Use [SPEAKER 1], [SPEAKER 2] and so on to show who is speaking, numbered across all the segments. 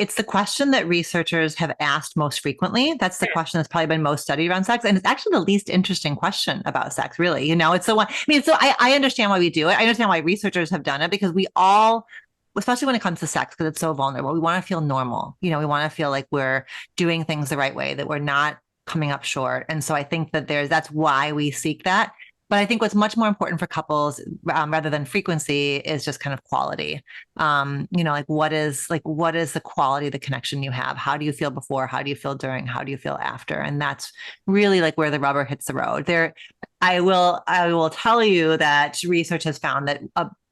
[SPEAKER 1] it's the question that researchers have asked most frequently. That's the question that's probably been most studied around sex. And it's actually the least interesting question about sex, really. It's the one, I understand why we do it. I understand why researchers have done it, because we all, especially when it comes to sex, because it's so vulnerable, we want to feel normal. We want to feel like we're doing things the right way, that we're not coming up short. And so I think that that's why we seek that. But I think what's much more important for couples, rather than frequency, is just kind of quality. Like what is the quality of the connection you have? How do you feel before? How do you feel during? How do you feel after? And that's really like where the rubber hits the road. I will tell you that research has found that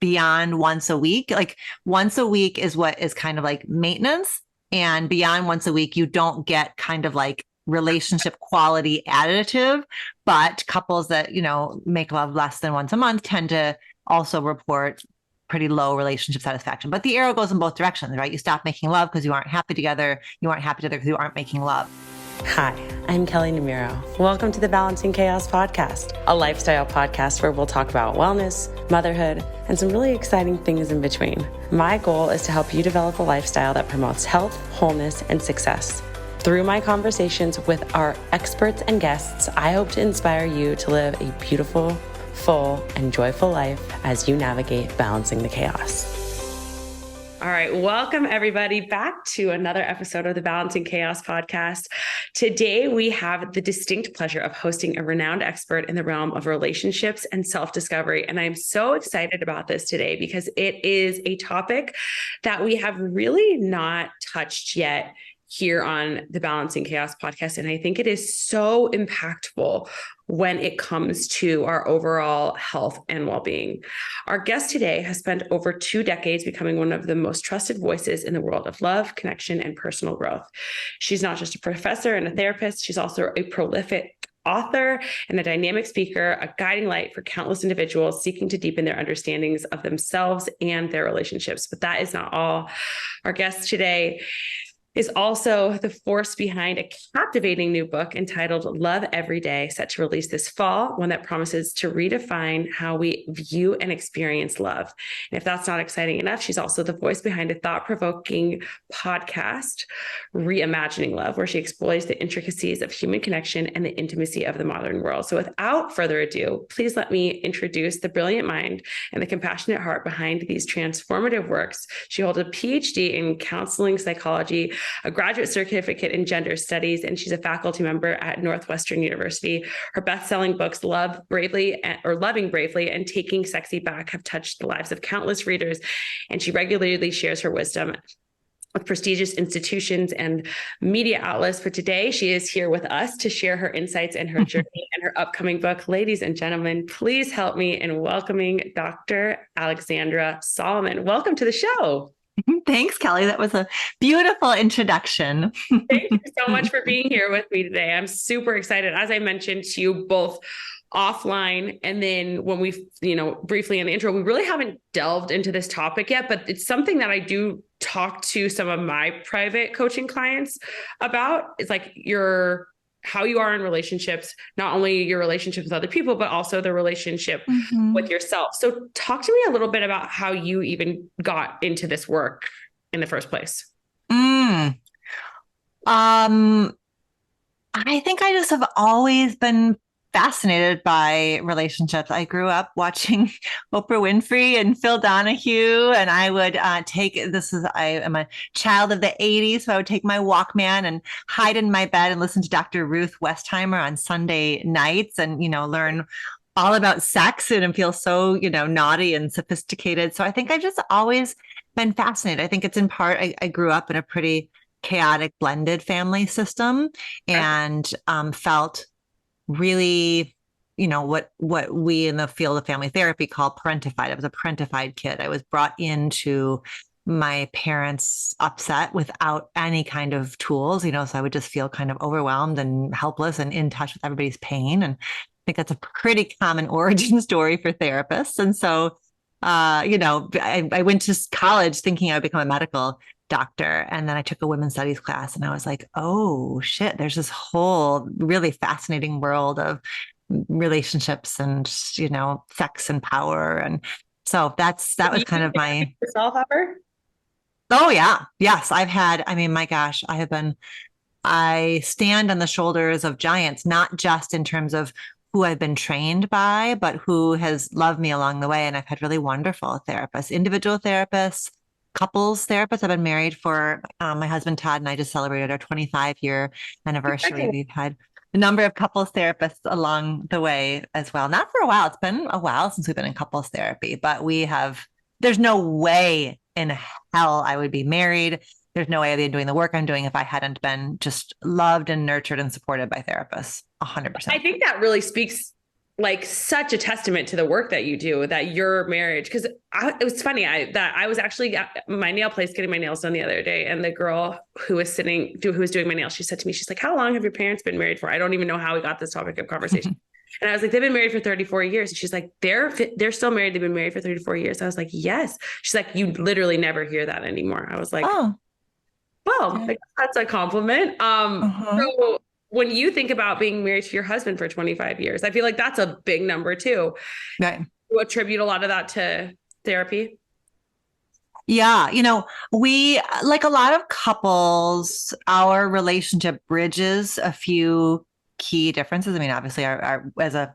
[SPEAKER 1] beyond once a week, like once a week is what is kind of like maintenance, and beyond once a week, you don't get kind of like relationship quality additive. But couples that, make love less than once a month tend to also report pretty low relationship satisfaction. But the arrow goes in both directions, right? You stop making love because you aren't happy together. You aren't happy together because you aren't making love.
[SPEAKER 2] Hi, I'm Kelley and Welcome to the Balancing Chaos podcast, a lifestyle podcast where we'll talk about wellness, motherhood, and some really exciting things in between. My goal is to help you develop a lifestyle that promotes health, wholeness, and success. Through my conversations with our experts and guests, I hope to inspire you to live a beautiful, full, and joyful life as you navigate balancing the chaos. All right. Welcome everybody back to another episode of the Balancing Chaos podcast. Today, we have the distinct pleasure of hosting a renowned expert in the realm of relationships and self-discovery. And I'm so excited about this today because it is a topic that we have really not touched yet here on the Balancing Chaos podcast. And I think it is so impactful when it comes to our overall health and well-being. Our guest today has spent over 2 decades becoming one of the most trusted voices in the world of love, connection, and personal growth. She's not just a professor and a therapist, she's also a prolific author and a dynamic speaker, a guiding light for countless individuals seeking to deepen their understandings of themselves and their relationships. But that is not all. Our guest today is also the force behind a captivating new book entitled Love Every Day, set to release this fall, one that promises to redefine how we view and experience love. And if that's not exciting enough, she's also the voice behind a thought-provoking podcast, Reimagining Love, where she explores the intricacies of human connection and the intimacy of the modern world. So without further ado, please let me introduce the brilliant mind and the compassionate heart behind these transformative works. She holds a PhD in counseling psychology, a graduate certificate in gender studies, and she's a faculty member at Northwestern University. Her best-selling books, Loving Bravely and Taking Sexy Back, have touched the lives of countless readers, and she regularly shares her wisdom with prestigious institutions and media outlets. For today, she is here with us to share her insights and her journey and her upcoming book. Ladies and gentlemen, please help me in welcoming Dr. Alexandra Solomon. Welcome to the show.
[SPEAKER 1] Thanks, Kelley. That was a beautiful introduction.
[SPEAKER 2] Thank you so much for being here with me today. I'm super excited. As I mentioned to you both offline, and then when we, briefly in the intro, we really haven't delved into this topic yet, but it's something that I do talk to some of my private coaching clients about. It's like how you are in relationships, not only your relationship with other people, but also the relationship with yourself. So talk to me a little bit about how you even got into this work in the first place.
[SPEAKER 1] I think I just have always been fascinated by relationships. I grew up watching Oprah Winfrey and Phil Donahue, and I would I am a child of the 80s, so I would take my Walkman and hide in my bed and listen to Dr. Ruth Westheimer on Sunday nights and, learn all about sex and feel so, naughty and sophisticated. So I think I've just always been fascinated. I think it's in part, I grew up in a pretty chaotic blended family system and felt really, what we in the field of family therapy call parentified. I was a parentified kid. I was brought into my parents' upset without any kind of tools, so I would just feel kind of overwhelmed and helpless and in touch with everybody's pain. And I think that's a pretty common origin story for therapists. And so, I went to college thinking I would become a medical doctor. And then I took a women's studies class and I was like, oh shit, there's this whole really fascinating world of relationships and, sex and power. And so that was kind of my
[SPEAKER 2] yourself ever?
[SPEAKER 1] Oh yeah. Yes. I mean, my gosh, I stand on the shoulders of giants, not just in terms of who I've been trained by, but who has loved me along the way. And I've had really wonderful therapists, individual therapists, couples therapists. I've been married for my husband, Todd, and I just celebrated our 25-year anniversary. We've had a number of couples therapists along the way as well. Not for a while. It's been a while since we've been in couples therapy, but there's no way in hell I would be married. There's no way I'd be doing the work I'm doing if I hadn't been just loved and nurtured and supported by therapists.
[SPEAKER 2] I
[SPEAKER 1] 100%.
[SPEAKER 2] think that really speaks like such a testament to the work that you do, that your marriage, because it was funny, I was actually at my nail place getting my nails done the other day, and the girl who was doing my nails, she said to me, she's like, how long have your parents been married for? I don't even know how we got this topic of conversation. And I was like, they've been married for 34 years. And she's like, they're still married. They've been married for 34 years. I was like, yes. She's like, you literally never hear that anymore. I was like,
[SPEAKER 1] Oh,
[SPEAKER 2] well,
[SPEAKER 1] yeah.
[SPEAKER 2] that's a compliment.
[SPEAKER 1] Uh-huh.
[SPEAKER 2] So when you think about being married to your husband for 25 years, I feel like that's a big number too.
[SPEAKER 1] Right.
[SPEAKER 2] You attribute a lot of that to therapy.
[SPEAKER 1] Yeah, we like a lot of couples, our relationship bridges a few key differences. I mean, obviously, our as a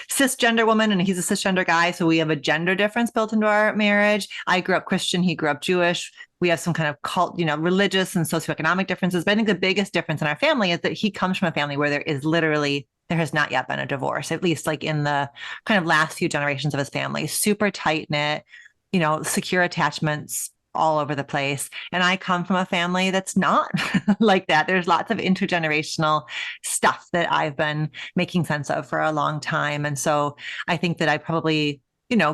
[SPEAKER 1] cisgender woman and he's a cisgender guy, so we have a gender difference built into our marriage. I grew up Christian, he grew up Jewish. We have some kind of cult, religious and socioeconomic differences. But I think the biggest difference in our family is that he comes from a family where there has not yet been a divorce, at least like in the kind of last few generations of his family. Super tight knit, secure attachments all over the place. And I come from a family that's not like that. There's lots of intergenerational stuff that I've been making sense of for a long time. And so I think that I probably,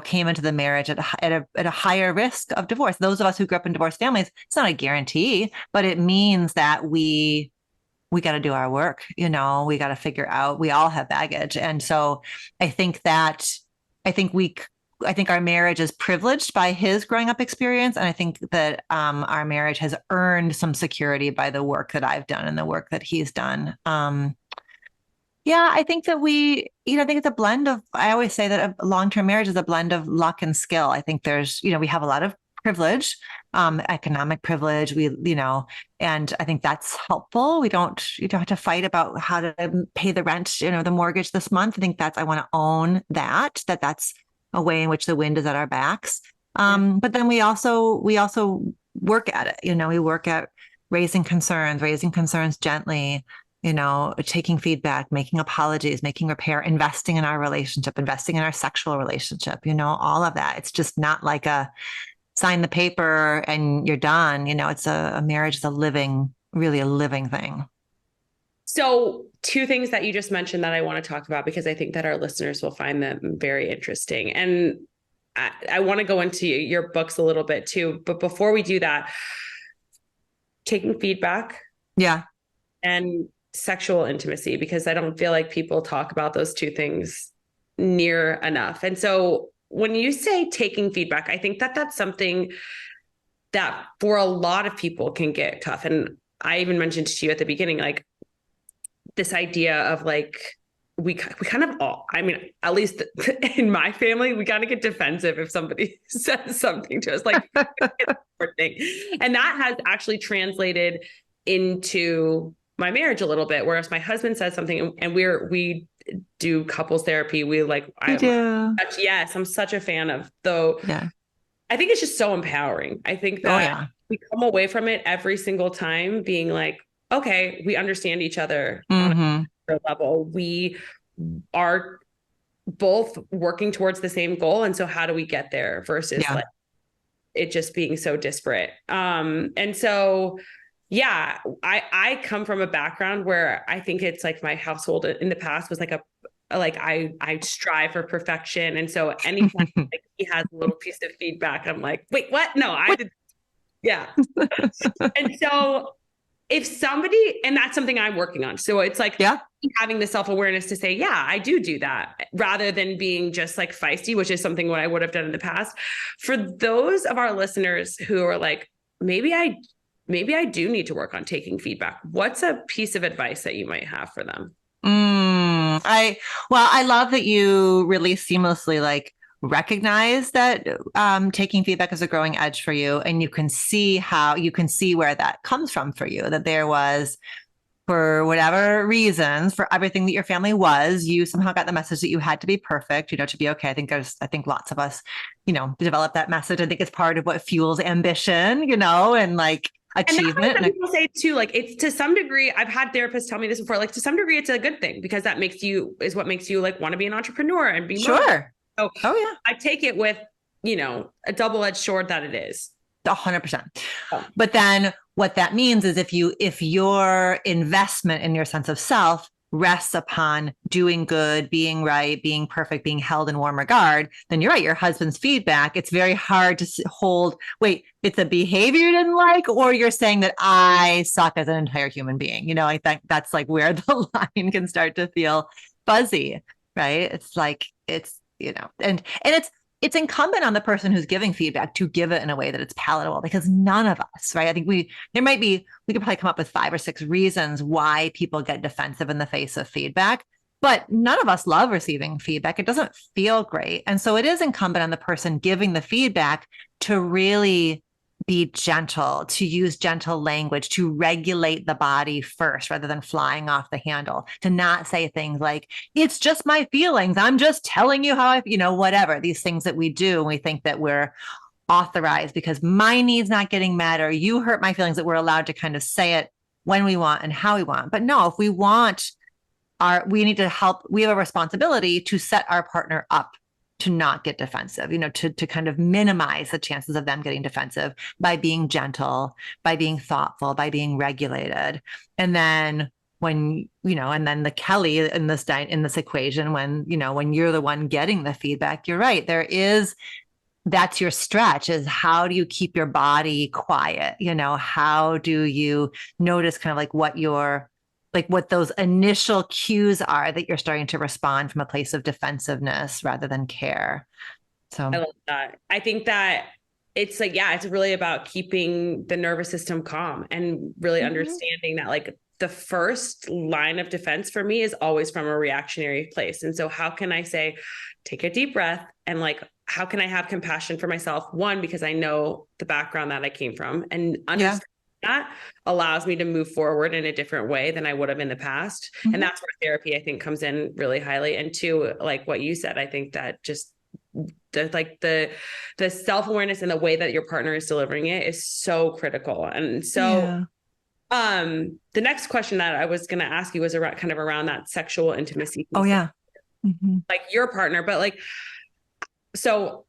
[SPEAKER 1] came into the marriage at a higher risk of divorce. Those of us who grew up in divorced families, it's not a guarantee, but it means that we got to do our work. We got to figure out, we all have baggage. And so I think that, I think we, I think our marriage is privileged by his growing up experience. And I think that our marriage has earned some security by the work that I've done and the work that he's done. Yeah, I think that I think it's a blend of, I always say that a long-term marriage is a blend of luck and skill. I think we have a lot of privilege, economic privilege. And I think that's helpful. You don't have to fight about how to pay the rent, the mortgage this month. I want to own that's a way in which the wind is at our backs. But then we also work at it. We work at raising concerns gently, taking feedback, making apologies, making repair, investing in our relationship, investing in our sexual relationship, all of that. It's just not like a sign the paper and you're done. It's a marriage is really a living thing.
[SPEAKER 2] So, two things that you just mentioned that I want to talk about, because I think that our listeners will find them very interesting. And I want to go into your books a little bit too. But before we do that, taking feedback.
[SPEAKER 1] Yeah.
[SPEAKER 2] And sexual intimacy, because I don't feel like people talk about those two things near enough. And so when you say taking feedback, I think that that's something that for a lot of people can get tough. And I even mentioned to you at the beginning, like this idea of like, we kind of all, I mean, at least in my family, we kind of get defensive if somebody says something to us, like, and that has actually translated into my marriage a little bit, whereas my husband says something and we do couples therapy. Yes, I'm such a fan of, though.
[SPEAKER 1] Yeah.
[SPEAKER 2] I think it's just so empowering. I think that we come away from it every single time being like, okay, we understand each other on a level. We are both working towards the same goal. And so how do we get there versus like it just being so disparate? And so yeah, I come from a background where I think it's like my household in the past was like I strive for perfection. And so anytime like he has a little piece of feedback, I'm like, wait, what? No, I did. Yeah. And so if somebody, and that's something I'm working on. So it's like having the self-awareness to say, yeah, I do that, rather than being just like feisty, which is something what I would have done in the past. For those of our listeners who are like, maybe I do need to work on taking feedback, what's a piece of advice that you might have for them?
[SPEAKER 1] I love that you really seamlessly like recognize that taking feedback is a growing edge for you, and you can see where that comes from for you, that there was, for whatever reasons, for everything that your family was, you somehow got the message that you had to be perfect, to be okay. I think lots of us, develop that message. I think it's part of what fuels ambition, and like achievement.
[SPEAKER 2] And that's what people say too, like it's to some degree, I've had therapists tell me this before, like to some degree, it's a good thing because that is what makes you like want to be an entrepreneur and be
[SPEAKER 1] sure.
[SPEAKER 2] So, oh yeah, I take it with, a double-edged sword that it is.
[SPEAKER 1] 100%. Oh. But then what that means is if your investment in your sense of self rests upon doing good, being right, being perfect, being held in warm regard, then you're right. Your husband's feedback, it's very hard to hold, wait, it's a behavior you didn't like, or you're saying that I suck as an entire human being. I think that's like where the line can start to feel fuzzy, right? It's like, and it's incumbent on the person who's giving feedback to give it in a way that it's palatable, because none of us, right? I think we could probably come up with 5 or 6 reasons why people get defensive in the face of feedback, but none of us love receiving feedback. It doesn't feel great. And so it is incumbent on the person giving the feedback to really be gentle, to use gentle language, to regulate the body first rather than flying off the handle, to not say things like, it's just my feelings, I'm just telling you how whatever, these things that we do. And we think that we're authorized because my need's not getting met, or you hurt my feelings, that we're allowed to kind of say it when we want and how we want. But no, if we want we need to help, we have a responsibility to set our partner up to not get defensive, to kind of minimize the chances of them getting defensive by being gentle, by being thoughtful, by being regulated. And then and then the Kelley in this equation, when you're the one getting the feedback, you're right. That's your stretch, is how do you keep your body quiet? How do you notice kind of like what those initial cues are that you're starting to respond from a place of defensiveness rather than care. So
[SPEAKER 2] I love that. I think that it's like, yeah, it's really about keeping the nervous system calm and really understanding that like the first line of defense for me is always from a reactionary place. And so how can I say, take a deep breath, and like, how can I have compassion for myself? One, because I know the background that I came from, and understand that allows me to move forward in a different way than I would have in the past. And that's where therapy, I think, comes in really highly. And two, like what you said, I think that just the self-awareness and the way that your partner is delivering it is so critical. And so the next question that I was going to ask you was around that sexual intimacy.
[SPEAKER 1] Oh yeah.
[SPEAKER 2] Like your partner, but like, so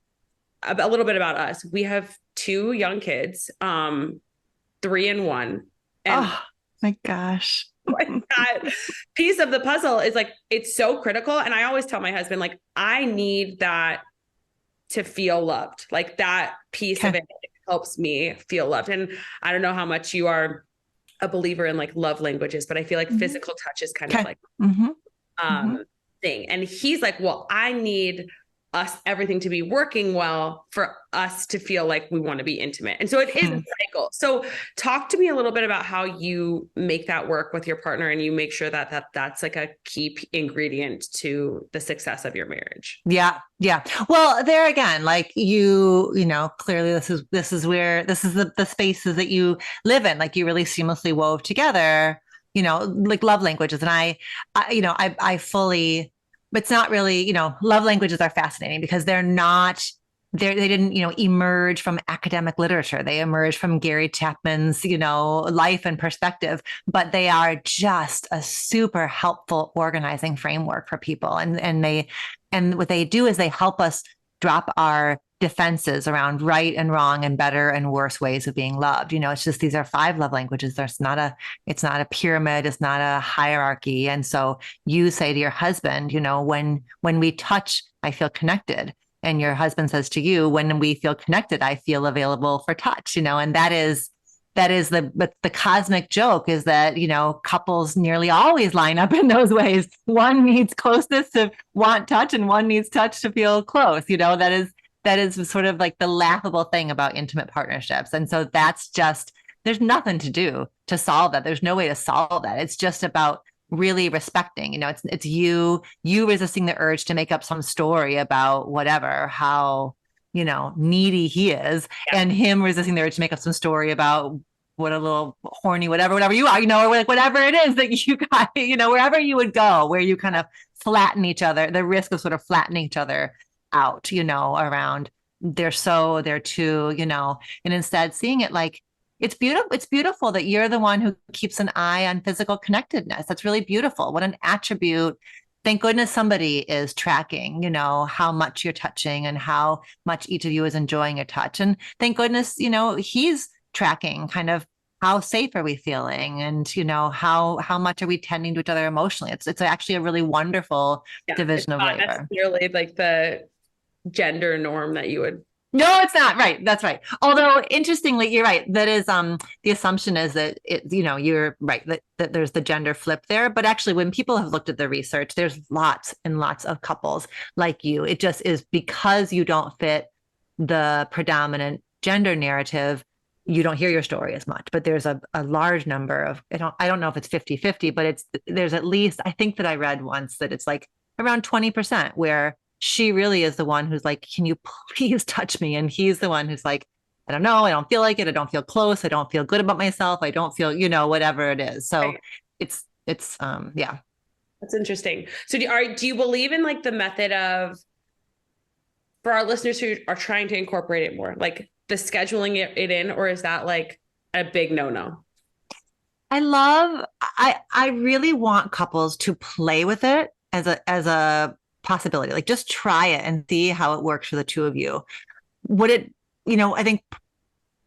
[SPEAKER 2] a little bit about us. We have 2 young kids, 3 and 1. And
[SPEAKER 1] oh my gosh.
[SPEAKER 2] That piece of the puzzle is like, it's so critical. And I always tell my husband, like, I need that to feel loved. Like that piece of it helps me feel loved. And I don't know how much you are a believer in like love languages, but I feel like physical touch is kind of like thing. And he's like, well, I need everything to be working well for us to feel like we want to be intimate. And so it is a cycle. So talk to me a little bit about how you make that work with your partner, and you make sure that that's like a key ingredient to the success of your marriage.
[SPEAKER 1] Yeah. Yeah. Well, there again, like clearly this is the spaces that you live in, like you really seamlessly wove together, like love languages. And I fully, but it's not really, love languages are fascinating because they didn't, emerge from academic literature. They emerged from Gary Chapman's, life and perspective, but they are just a super helpful organizing framework for people. And what they do is they help us drop our defenses around right and wrong and better and worse ways of being loved. It's just, these are 5 love languages. It's not a pyramid. It's not a hierarchy. And so you say to your husband, when we touch, I feel connected. And your husband says to you, when we feel connected, I feel available for touch, and that is the cosmic joke, is that, couples nearly always line up in those ways. One needs closeness to want touch, and one needs touch to feel close. That is sort of like the laughable thing about intimate partnerships. And so that's just, there's nothing to do to solve that. There's no way to solve that. It's just about really respecting. It's you resisting the urge to make up some story about whatever, how, needy he is,
[SPEAKER 2] Yeah.
[SPEAKER 1] and him resisting the urge to make up some story about what a little horny, whatever you are, or like whatever it is that you got, wherever you would go, where you kind of flatten each other, the risk of sort of flattening each other out, around they're too, and instead seeing it like, it's beautiful. It's beautiful that you're the one who keeps an eye on physical connectedness. That's really beautiful. What an attribute. Thank goodness somebody is tracking, how much you're touching and how much each of you is enjoying a touch. And thank goodness, he's tracking kind of how safe are we feeling, and how much are we tending to each other emotionally. It's actually a really wonderful division of labor.
[SPEAKER 2] Not necessarily like the gender norm that you would.
[SPEAKER 1] No, it's not. Right. That's right. Although interestingly, you're right. That is the assumption is that you're right, that there's the gender flip there. But actually, when people have looked at the research, there's lots and lots of couples like you. It just is because you don't fit the predominant gender narrative, you don't hear your story as much. But there's a large number of, I don't know if it's 50-50, but there's at least, I think that I read once that it's like around 20% where she really is the one who's like, can you please touch me? And he's the one who's like, I don't know. I don't feel like it. I don't feel close. I don't feel good about myself. I don't feel, whatever it is. So right. it's yeah.
[SPEAKER 2] That's interesting. So do you believe in like the method of, for our listeners who are trying to incorporate it more, like the scheduling it in, or is that like a big no-no?
[SPEAKER 1] I really want couples to play with it as a possibility. Like just try it and see how it works for the two of you. I think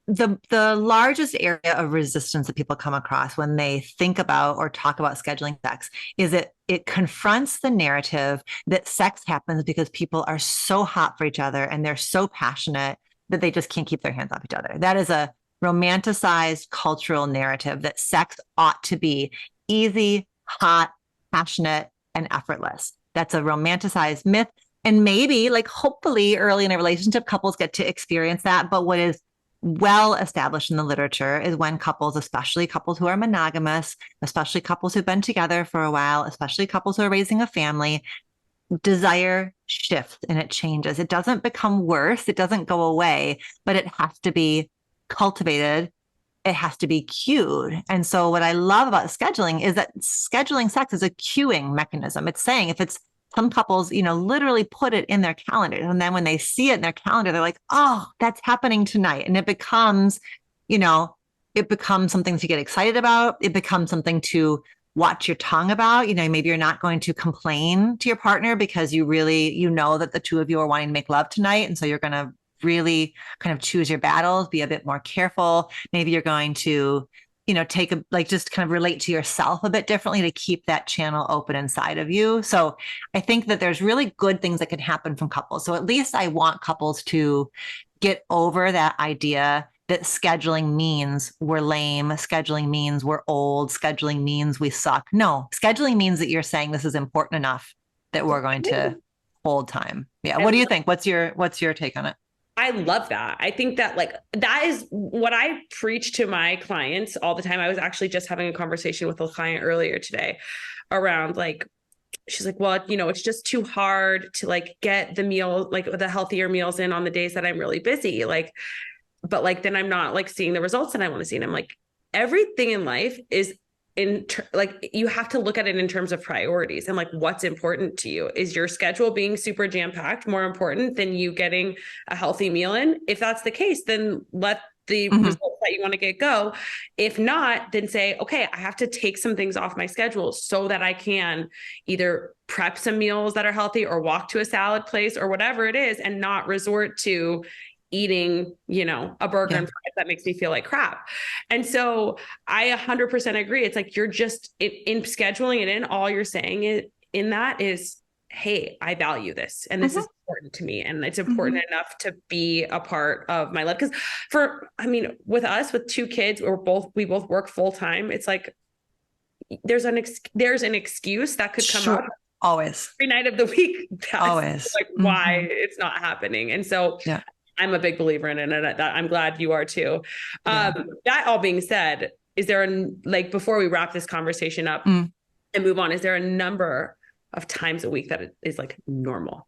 [SPEAKER 1] the largest area of resistance that people come across when they think about or talk about scheduling sex is it confronts the narrative that sex happens because people are so hot for each other and they're so passionate that they just can't keep their hands off each other. That is a romanticized cultural narrative that sex ought to be easy, hot, passionate, and effortless. That's a romanticized myth. And maybe, like, hopefully early in a relationship, couples get to experience that. But what is well established in the literature is when couples, especially couples who are monogamous, especially couples who've been together for a while, especially couples who are raising a family, desire shifts and it changes. It doesn't become worse. It doesn't go away, but it has to be cultivated. It has to be cued. And so what I love about scheduling is that scheduling sex is a cueing mechanism. It's saying, if it's some couples, literally put it in their calendar. And then when they see it in their calendar, they're like, oh, that's happening tonight. And it becomes something to get excited about. It becomes something to watch your tongue about. Maybe you're not going to complain to your partner because you really, that the two of you are wanting to make love tonight. And so you're going to really kind of choose your battles, be a bit more careful. Maybe you're going to, just kind of relate to yourself a bit differently to keep that channel open inside of you. So I think that there's really good things that can happen from couples. So at least I want couples to get over that idea that scheduling means we're lame. Scheduling means we're old. Scheduling means we suck. No, scheduling means that you're saying this is important enough that we're going to hold time. Yeah. What do you think? What's your take on it?
[SPEAKER 2] I love that. I think that that is what I preach to my clients all the time. I was actually just having a conversation with a client earlier today around she's like, well, it's just too hard to get the meal, the healthier meals in on the days that I'm really busy. But then I'm not seeing the results that I want to see. And I'm like, everything in life is you have to look at it in terms of priorities and what's important to you. Is your schedule being super jam-packed more important than you getting a healthy meal in? If that's the case, then let the results that you want to get go. If not, then say, okay, I have to take some things off my schedule so that I can either prep some meals that are healthy or walk to a salad place or whatever it is, and not resort to eating, a burger and fries that makes me feel like crap. And so I 100% agree. It's you're just in scheduling it in, all you're saying in that is, hey, I value this. And this is important to me. And it's important enough to be a part of my life. Because with us, with two kids, we both work full time. It's there's an excuse that could come up
[SPEAKER 1] always
[SPEAKER 2] every night of the week.
[SPEAKER 1] Always
[SPEAKER 2] why it's not happening. And so I'm a big believer in it, and I'm glad you are too. That all being said, is there before we wrap this conversation up, and move on? Is there a number of times a week that it is like normal?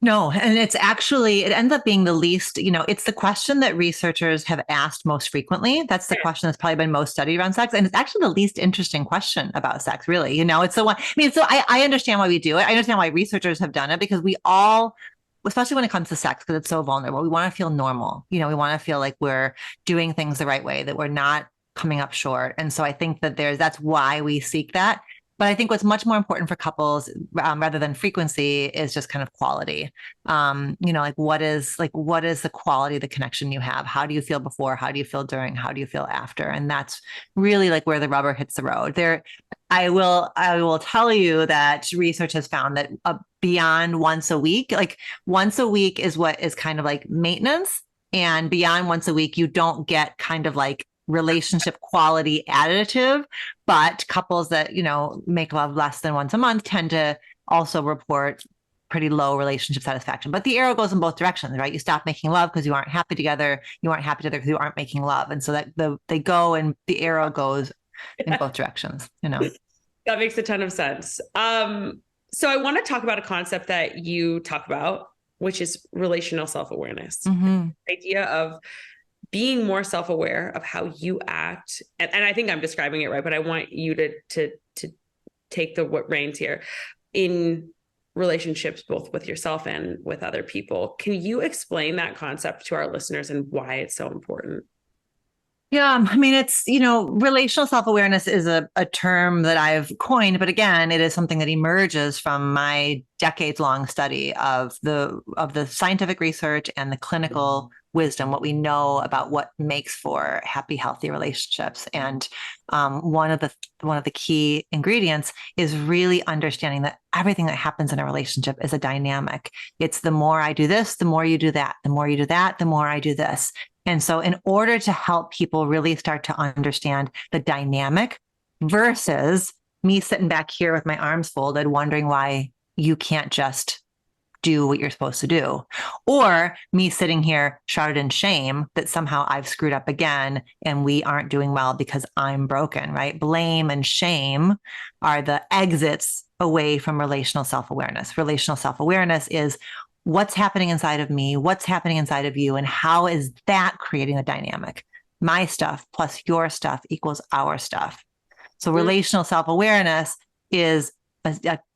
[SPEAKER 1] No, and it's actually, it ends up being the least, it's the question that researchers have asked most frequently. That's the question that's probably been most studied around sex. And it's actually the least interesting question about sex, really. It's the one, so I understand why we do it. I understand why researchers have done it, because we all, especially when it comes to sex, because it's so vulnerable, we want to feel normal. We want to feel like we're doing things the right way, that we're not coming up short. And so I think that that's why we seek that. But I think what's much more important for couples, rather than frequency, is just kind of quality. Like what is the quality of the connection you have? How do you feel before? How do you feel during? How do you feel after? And that's really like where the rubber hits the road. I will tell you that research has found that beyond once a week, like once a week is what is kind of like maintenance, and beyond once a week, you don't get kind of like relationship quality additive. But couples that make love less than once a month tend to also report pretty low relationship satisfaction. But the arrow goes in both directions, right? You stop making love because you aren't happy together. You aren't happy together because you aren't making love. And so that they go, and the arrow goes in both directions.
[SPEAKER 2] That makes a ton of sense. So I want to talk about a concept that you talk about, which is relational self-awareness.
[SPEAKER 1] Mm-hmm.
[SPEAKER 2] The idea of being more self-aware of how you act. And I think I'm describing it right, but I want you to take the reins here in relationships, both with yourself and with other people. Can you explain that concept to our listeners and why it's so important?
[SPEAKER 1] Yeah, it's, relational self-awareness is a term that I've coined, but again, it is something that emerges from my decades-long study of the scientific research and the clinical wisdom, what we know about what makes for happy, healthy relationships. And one of the key ingredients is really understanding that everything that happens in a relationship is a dynamic. It's the more I do this, the more you do that. The more you do that, the more I do this. And so in order to help people really start to understand the dynamic versus me sitting back here with my arms folded, wondering why you can't just do what you're supposed to do, or me sitting here shrouded in shame that somehow I've screwed up again and we aren't doing well because I'm broken, right? Blame and shame are the exits away from relational self-awareness. Relational self-awareness is what's happening inside of me, what's happening inside of you, and how is that creating a dynamic? My stuff plus your stuff equals our stuff. So relational self-awareness is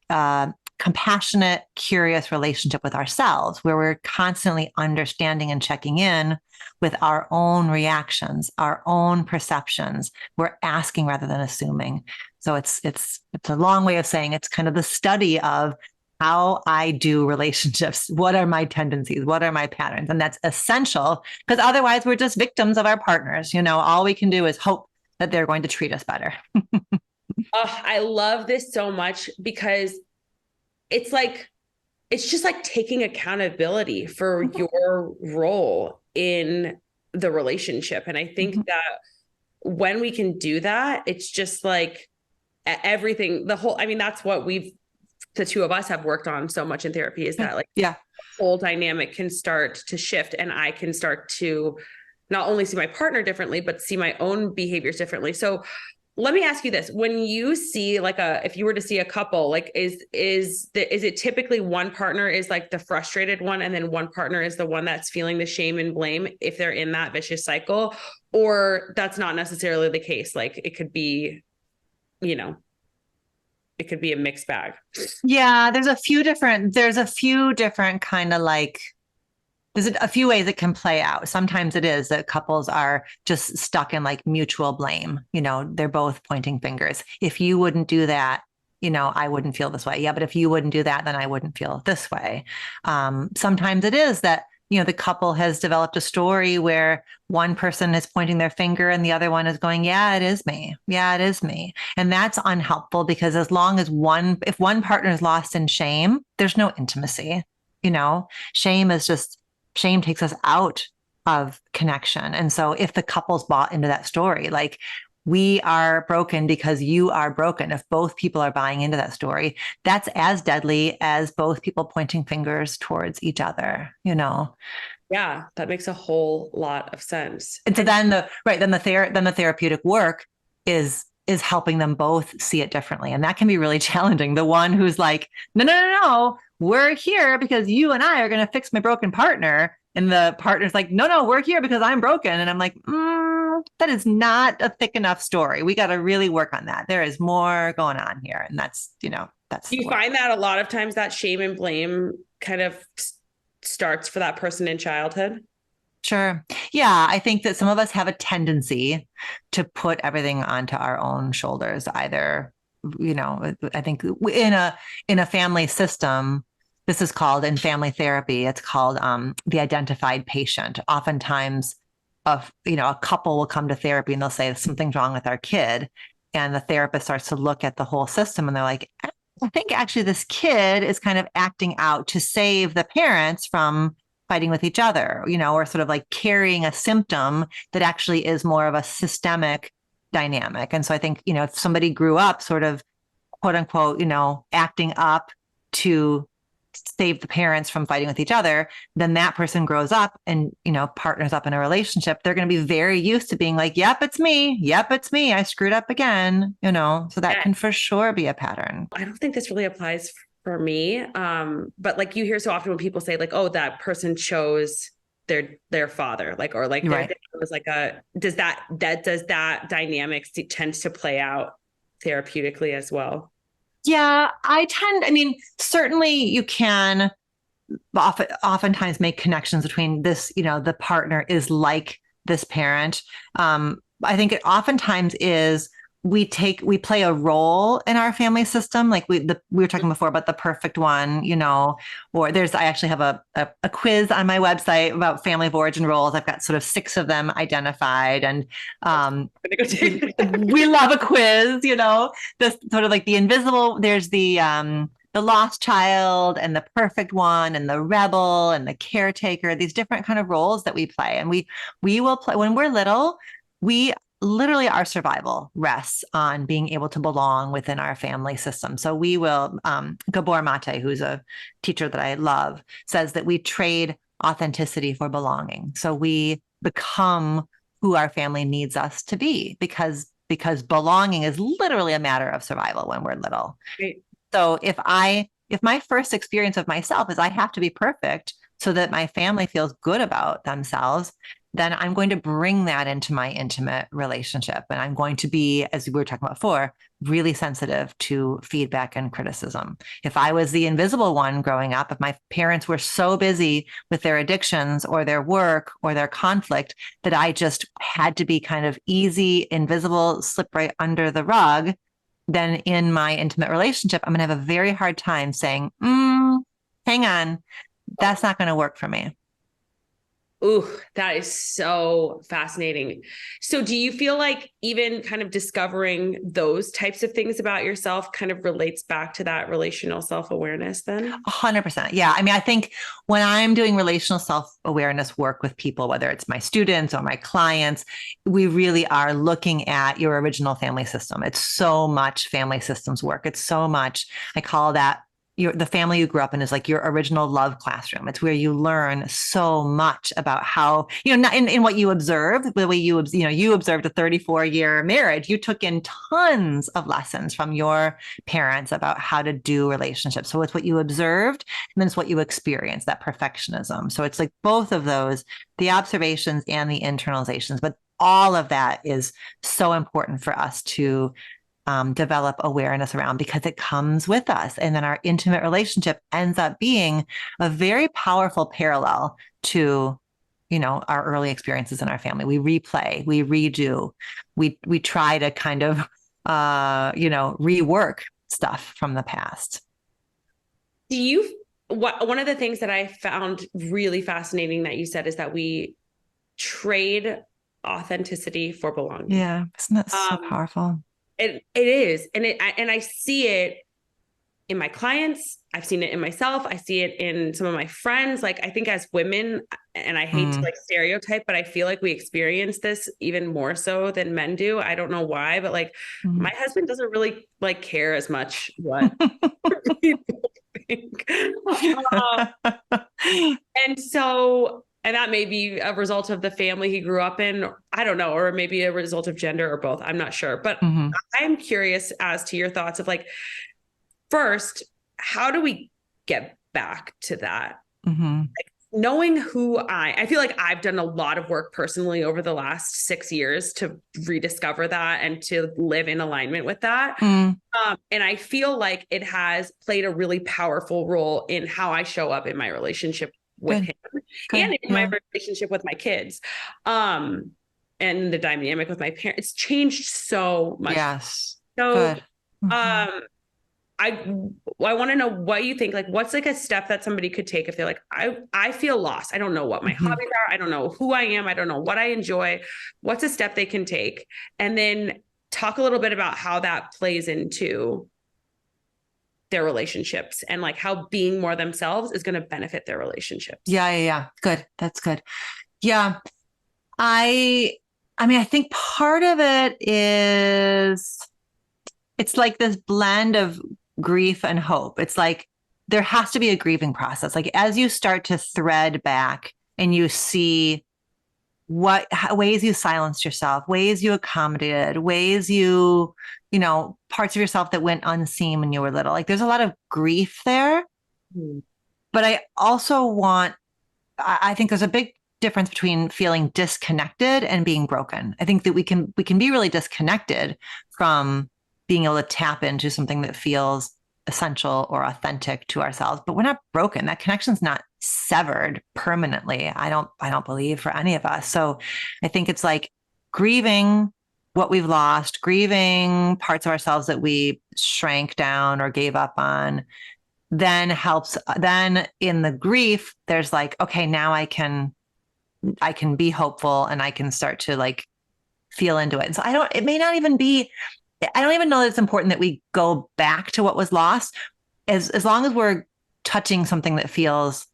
[SPEAKER 1] a compassionate, curious relationship with ourselves, where we're constantly understanding and checking in with our own reactions, our own perceptions. We're asking rather than assuming. So it's a long way of saying it's kind of the study of how I do relationships. What are my tendencies? What are my patterns? And that's essential, because otherwise we're just victims of our partners. All we can do is hope that they're going to treat us better.
[SPEAKER 2] Oh, I love this so much, because it's just like taking accountability for your role in the relationship. And I think that when we can do that, it's just like everything, that's what the two of us have worked on so much in therapy, is that the whole dynamic can start to shift, and I can start to not only see my partner differently, but see my own behaviors differently. So let me ask you this. When you see if you were to see a couple, is it typically one partner is like the frustrated one, and then one partner is the one that's feeling the shame and blame if they're in that vicious cycle? Or that's not necessarily the case? It could be, it could be a mixed bag.
[SPEAKER 1] Yeah, there's a few different kind of there's a few ways it can play out. Sometimes it is that couples are just stuck in mutual blame. They're both pointing fingers. If you wouldn't do that, I wouldn't feel this way. Yeah, but if you wouldn't do that, then I wouldn't feel this way. Sometimes it is that the couple has developed a story where one person is pointing their finger and the other one is going, yeah, it is me. Yeah, it is me. And that's unhelpful, because as long as if one partner is lost in shame, there's no intimacy. Shame takes us out of connection. And so if the couple's bought into that story, we are broken because you are broken, if both people are buying into that story, that's as deadly as both people pointing fingers towards each other,
[SPEAKER 2] Yeah, that makes a whole lot of sense.
[SPEAKER 1] And so then the therapeutic work is is helping them both see it differently. And that can be really challenging. The one who's like, no, we're here because you and I are going to fix my broken partner. And the partner's like, no, we're here because I'm broken. And I'm like, that is not a thick enough story. We got to really work on that. There is more going on here. And that's, that's.
[SPEAKER 2] Do you find that a lot of times that shame and blame kind of starts for that person in childhood?
[SPEAKER 1] Sure. Yeah. I think that some of us have a tendency to put everything onto our own shoulders, either, I think in a family system, this is called, in family therapy, it's called the identified patient. Oftentimes a couple will come to therapy and they'll say something's wrong with our kid. And the therapist starts to look at the whole system and they're like, I think actually this kid is kind of acting out to save the parents from fighting with each other, or sort of like carrying a symptom that actually is more of a systemic dynamic. And so I think, if somebody grew up sort of quote unquote, acting up to save the parents from fighting with each other, then that person grows up and, partners up in a relationship. They're going to be very used to being like, yep, it's me. Yep, it's me. I screwed up again, so that can for sure be a pattern.
[SPEAKER 2] I don't think this really applies for me. But like you hear so often when people say like, oh, that person chose their father, like, or like,
[SPEAKER 1] right.
[SPEAKER 2] It was like does that dynamics tends to play out therapeutically as well?
[SPEAKER 1] Yeah, certainly you can oftentimes make connections between this, the partner is like this parent. I think it oftentimes is we play a role in our family system. Like we were talking before about the perfect one, or I actually have a quiz on my website about family of origin roles. I've got sort of 6 of them identified, and we love a quiz, this sort of like the invisible, there's the lost child and the perfect one and the rebel and the caretaker, these different kind of roles that we play. And we will play when we're little, literally our survival rests on being able to belong within our family system. So we will, Gabor Mate, who's a teacher that I love, says that we trade authenticity for belonging. So we become who our family needs us to be because belonging is literally a matter of survival when we're little.
[SPEAKER 2] Right.
[SPEAKER 1] So if my first experience of myself is I have to be perfect so that my family feels good about themselves, then I'm going to bring that into my intimate relationship. And I'm going to be, as we were talking about before, really sensitive to feedback and criticism. If I was the invisible one growing up, if my parents were so busy with their addictions or their work or their conflict that I just had to be kind of easy, invisible, slip right under the rug, then in my intimate relationship, I'm going to have a very hard time saying, hang on, that's not going to work for me.
[SPEAKER 2] Ooh, that is so fascinating. So do you feel like even kind of discovering those types of things about yourself kind of relates back to that relational self-awareness then?
[SPEAKER 1] 100%. Yeah. I think when I'm doing relational self-awareness work with people, whether it's my students or my clients, we really are looking at your original family system. It's so much family systems work. It's so much, I call that the family you grew up in is like your original love classroom. It's where you learn so much about how, not in what you observed, the way you observed a 34-year marriage. You took in tons of lessons from your parents about how to do relationships. So it's what you observed, and then it's what you experienced, that perfectionism. So it's like both of those, the observations and the internalizations, but all of that is so important for us to develop awareness around because it comes with us. And then our intimate relationship ends up being a very powerful parallel to, our early experiences in our family. We replay, we redo, we try to kind of, rework stuff from the past.
[SPEAKER 2] One of the things that I found really fascinating that you said is that we trade authenticity for belonging.
[SPEAKER 1] Yeah. Isn't that so powerful?
[SPEAKER 2] It is. And I see it in my clients. I've seen it in myself. I see it in some of my friends. Like, I think as women, and I hate to like stereotype, but I feel like we experience this even more so than men do. I don't know why, but like my husband doesn't really like care as much what people think. And so And that may be a result of the family he grew up in. I don't know, or maybe a result of gender or both. I'm not sure, but I'm curious as to your thoughts of like, first, how do we get back to that? Like, knowing who I feel like I've done a lot of work personally over the last 6 years to rediscover that and to live in alignment with that. And I feel like it has played a really powerful role in how I show up in my relationship with him and in my relationship with my kids. And the dynamic with my parents, it's changed so much.
[SPEAKER 1] Yes.
[SPEAKER 2] So, I want to know what you think, like, what's like a step that somebody could take if they're like, I feel lost. I don't know what my hobbies are. I don't know who I am. I don't know what I enjoy. What's a step they can take? And then talk a little bit about how that plays into their relationships and like how being more themselves is going to benefit their relationships.
[SPEAKER 1] Yeah. Good. That's good. Yeah. I mean, I think part of it is, it's like this blend of grief and hope. It's like there has to be a grieving process. Like as you start to thread back and you see what ways you silenced yourself, ways you accommodated, ways you know, parts of yourself that went unseen when you were little. Like there's a lot of grief there. But I also I think there's a big difference between feeling disconnected and being broken. I think that we can be really disconnected from being able to tap into something that feels essential or authentic to ourselves, but we're not broken. That connection's not severed permanently. I don't believe for any of us. So I think it's like grieving what we've lost, grieving parts of ourselves that we shrank down or gave up on, then helps. Then in the grief, there's like, okay, now I can be hopeful and I can start to like feel into it. And so it may not even be, I don't even know that it's important that we go back to what was lost, as long as we're touching something that feels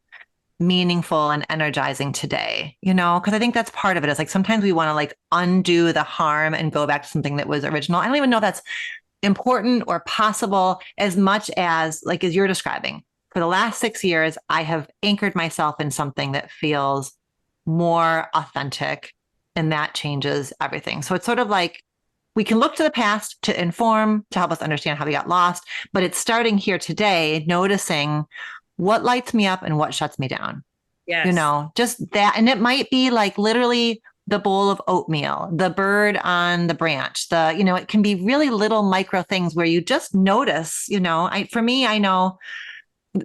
[SPEAKER 1] meaningful and energizing today, you know, because I think that's part of it. It's like sometimes we want to like undo the harm and go back to something that was original. I don't even know if that's important or possible as much as like as you're describing. For the last 6 years, I have anchored myself in something that feels more authentic, and that changes everything. So it's sort of like, we can look to the past to inform, to help us understand how we got lost, but it's starting here today, noticing what lights me up and what shuts me down.
[SPEAKER 2] Yes.
[SPEAKER 1] You know, just that. And it might be like literally the bowl of oatmeal, the bird on the branch, it can be really little micro things where you just notice, for me, I know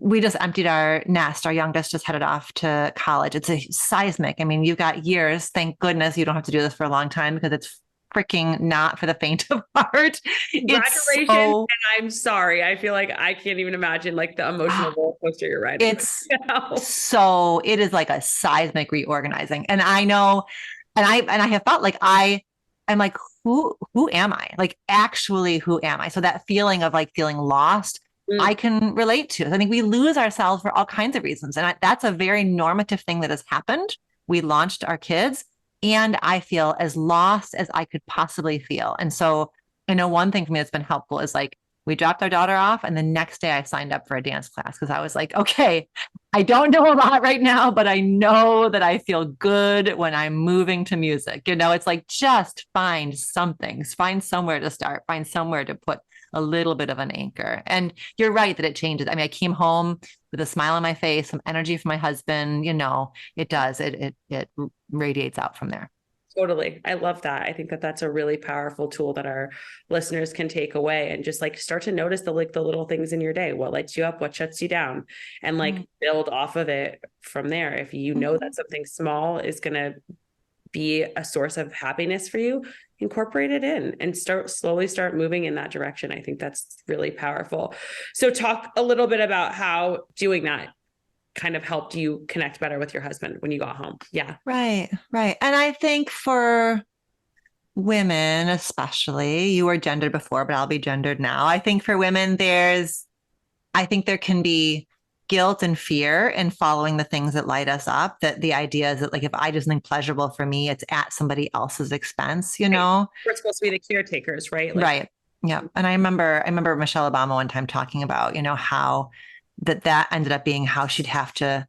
[SPEAKER 1] we just emptied our nest. Our youngest just headed off to college. It's a seismic. I mean, you've got years. Thank goodness you don't have to do this for a long time because it's freaking not for the faint of heart.
[SPEAKER 2] Congratulations. And I'm sorry. I feel like I can't even imagine like the emotional roller coaster you're riding.
[SPEAKER 1] It is like a seismic reorganizing. And I know, and I have felt like I'm like, who am I? Like, actually, who am I? So that feeling of like feeling lost, I can relate to. I think we lose ourselves for all kinds of reasons. And that's a very normative thing that has happened. We launched our kids, and I feel as lost as I could possibly feel. And so I know one thing for me that's been helpful is like, we dropped our daughter off, and the next day I signed up for a dance class because I was like, okay, I don't know a lot right now, but I know that I feel good when I'm moving to music. It's like, just find something, find somewhere to start, find somewhere to put a little bit of an anchor. And you're right that it changes. I mean, I came home with a smile on my face, some energy from my husband, it does, it radiates out from there.
[SPEAKER 2] Totally. I love that. I think that that's a really powerful tool that our listeners can take away and just like start to notice the little things in your day. What lights you up, what shuts you down, and like build off of it from there. If you know that something small is going to be a source of happiness for you, incorporate it in and slowly start moving in that direction. I think that's really powerful. So talk a little bit about how doing that kind of helped you connect better with your husband when you got home. Yeah.
[SPEAKER 1] Right. And I think for women, especially, you were gendered before, but I'll be gendered now. I think for women, there can be guilt and fear in following the things that light us up. That the idea is that like, if I do something pleasurable for me, it's at somebody else's expense,
[SPEAKER 2] We're supposed to be the caretakers, right?
[SPEAKER 1] Right. Yeah. And I remember Michelle Obama one time talking about, how that ended up being how she'd have to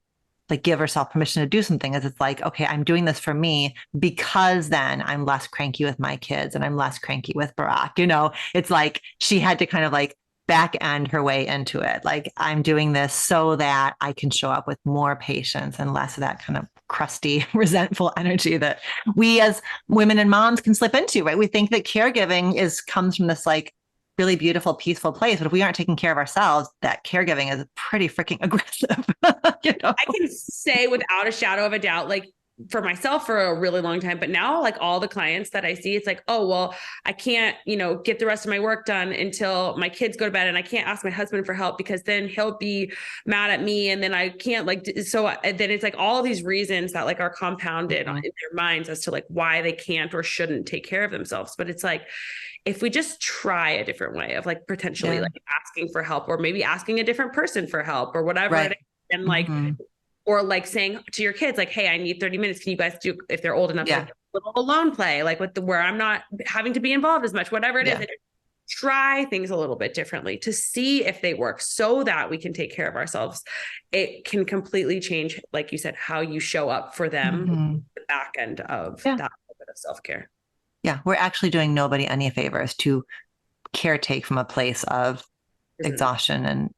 [SPEAKER 1] like give herself permission to do something, is it's like, okay, I'm doing this for me because then I'm less cranky with my kids and I'm less cranky with Barack. It's like she had to kind of like back end her way into it. Like, I'm doing this so that I can show up with more patience and less of that kind of crusty, resentful energy that we as women and moms can slip into, right? We think that caregiving comes from this like really beautiful, peaceful place. But if we aren't taking care of ourselves, that caregiving is pretty freaking aggressive.
[SPEAKER 3] I can say without a shadow of a doubt, like for myself for a really long time, but now like all the clients that I see, it's like, oh, well, I can't, get the rest of my work done until my kids go to bed, and I can't ask my husband for help because then he'll be mad at me. And then I can't so then it's like all these reasons that like are compounded in their minds as to like why they can't or shouldn't take care of themselves. But it's like, if we just try a different way of like potentially like asking for help, or maybe asking a different person for help or whatever it is, and like, or like saying to your kids, like, hey, I need 30 minutes. Can you guys do, if they're old enough, like a little alone play, like where I'm not having to be involved as much, whatever it is. Try things a little bit differently to see if they work so that we can take care of ourselves. It can completely change, like you said, how you show up for them, the back end of that little bit of self-care.
[SPEAKER 1] Yeah, we're actually doing nobody any favors to caretake from a place of exhaustion and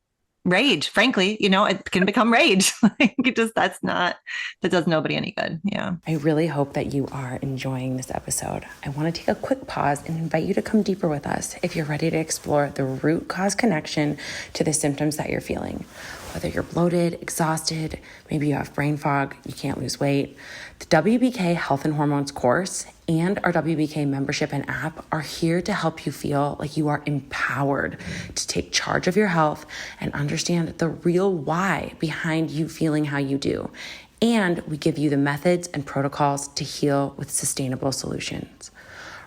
[SPEAKER 1] rage. Frankly, it can become rage. That does nobody any good. Yeah.
[SPEAKER 2] I really hope that you are enjoying this episode. I want to take a quick pause and invite you to come deeper with us if you're ready to explore the root cause connection to the symptoms that you're feeling. Whether you're bloated, exhausted, maybe you have brain fog, you can't lose weight, the WBK Health and Hormones course and our WBK membership and app are here to help you feel like you are empowered to take charge of your health and understand the real why behind you feeling how you do. And we give you the methods and protocols to heal with sustainable solutions.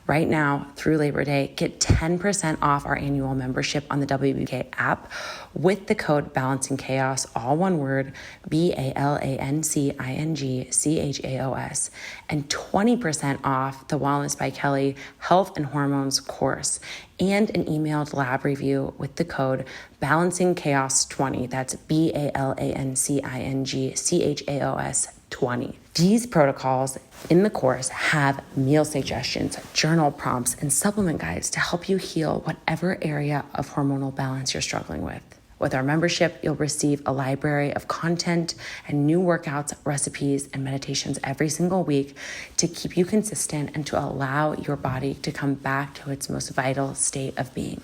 [SPEAKER 2] Right now, through Labor Day, get 10% off our annual membership on the WBK app with the code Balancing Chaos, all one word, BALANCINGCHAOS, and 20% off the Wellness by Kelley Health and Hormones course, and an emailed lab review with the code Balancing Chaos 20. That's BALANCINGCHAOS 20. These protocols in the course have meal suggestions, journal prompts, and supplement guides to help you heal whatever area of hormonal balance you're struggling with. With our membership, you'll receive a library of content and new workouts, recipes, and meditations every single week to keep you consistent and to allow your body to come back to its most vital state of being.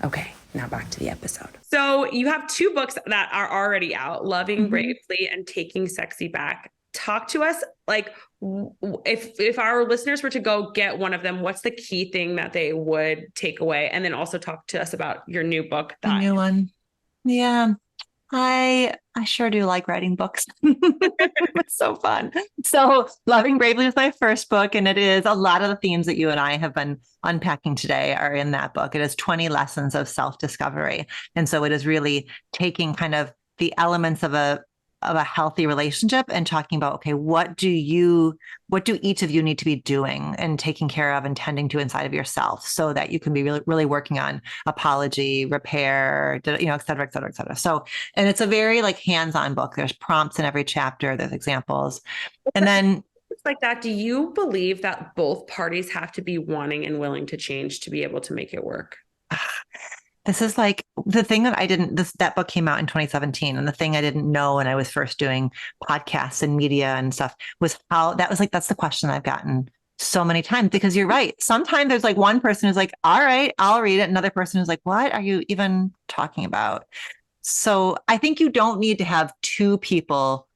[SPEAKER 2] Okay, now back to the episode.
[SPEAKER 3] So you have 2 books that are already out, Loving Bravely and Taking Sexy Back. Talk to us, like, if our listeners were to go get one of them, what's the key thing that they would take away? And then also talk to us about your new book.
[SPEAKER 1] The new one. Yeah. I sure do like writing books. It's so fun. So Loving Bravely was my first book, and it is a lot of the themes that you and I have been unpacking today are in that book. It is 20 lessons of self-discovery. And so it is really taking kind of the elements of a healthy relationship and talking about, okay, what do each of you need to be doing and taking care of and tending to inside of yourself so that you can be really, really working on apology, repair, et cetera, et cetera, et cetera. So, and it's a very like hands-on book. There's prompts in every chapter, there's examples. And then
[SPEAKER 3] it's like that. Do you believe that both parties have to be wanting and willing to change to be able to make it work?
[SPEAKER 1] This is like the thing that that book came out in 2017. And the thing I didn't know when I was first doing podcasts and media and stuff was how that's the question I've gotten so many times, because you're right. Sometimes there's like one person who's like, all right, I'll read it. Another person who's like, what are you even talking about? So I think you don't need to have 2 people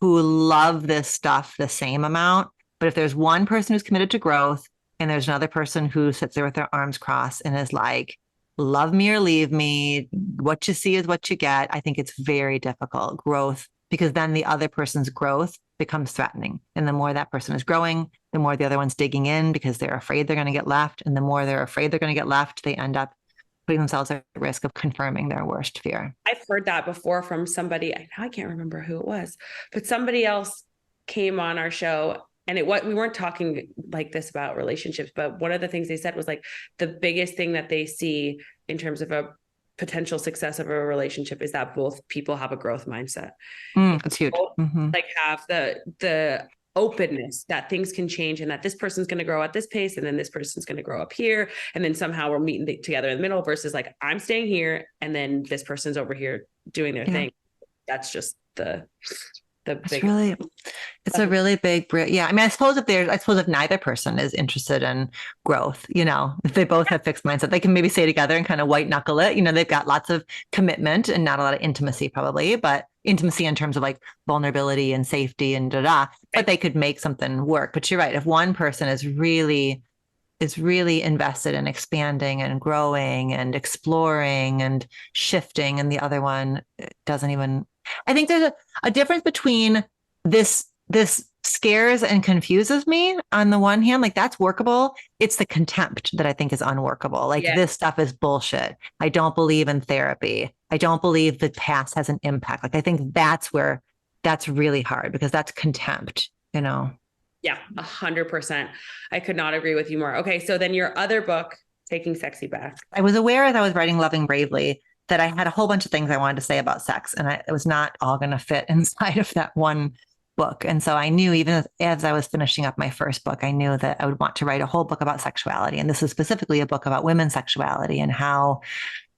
[SPEAKER 1] who love this stuff the same amount. But if there's one person who's committed to growth and there's another person who sits there with their arms crossed and is like, love me or leave me, what you see is what you get, I think it's very difficult growth, because then the other person's growth becomes threatening. And the more that person is growing, the more the other one's digging in because they're afraid they're going to get left. And the more they're afraid they're going to get left, they end up putting themselves at risk of confirming their worst fear.
[SPEAKER 3] I've heard that before from somebody. I can't remember who it was, but somebody else came on our show. And we weren't talking like this about relationships, but one of the things they said was like the biggest thing that they see in terms of a potential success of a relationship is that both people have a growth mindset.
[SPEAKER 1] That's huge.
[SPEAKER 3] Both, like have the openness that things can change and that this person's going to grow at this pace and then this person's going to grow up here and then somehow we're meeting together in the middle versus like I'm staying here and then this person's over here doing their thing. That's just the big.
[SPEAKER 1] It's a really big, yeah. I mean, I suppose if neither person is interested in growth, if they both have fixed mindset, they can maybe stay together and kind of white knuckle it. They've got lots of commitment and not a lot of intimacy probably, but intimacy in terms of like vulnerability and safety and but they could make something work. But you're right. If one person is really invested in expanding and growing and exploring and shifting, and the other one doesn't even, I think there's a difference between this scares and confuses me on the one hand, like that's workable. It's the contempt that I think is unworkable. Like this stuff is bullshit. I don't believe in therapy. I don't believe the past has an impact. Like I think that's really hard because that's contempt,
[SPEAKER 3] Yeah, 100%. I could not agree with you more. Okay. So then your other book, Taking Sexy Back.
[SPEAKER 1] I was aware as I was writing Loving Bravely that I had a whole bunch of things I wanted to say about sex, and it was not all going to fit inside of that one book. And so I knew, even as I was finishing up my first book, I knew that I would want to write a whole book about sexuality. And this is specifically a book about women's sexuality and how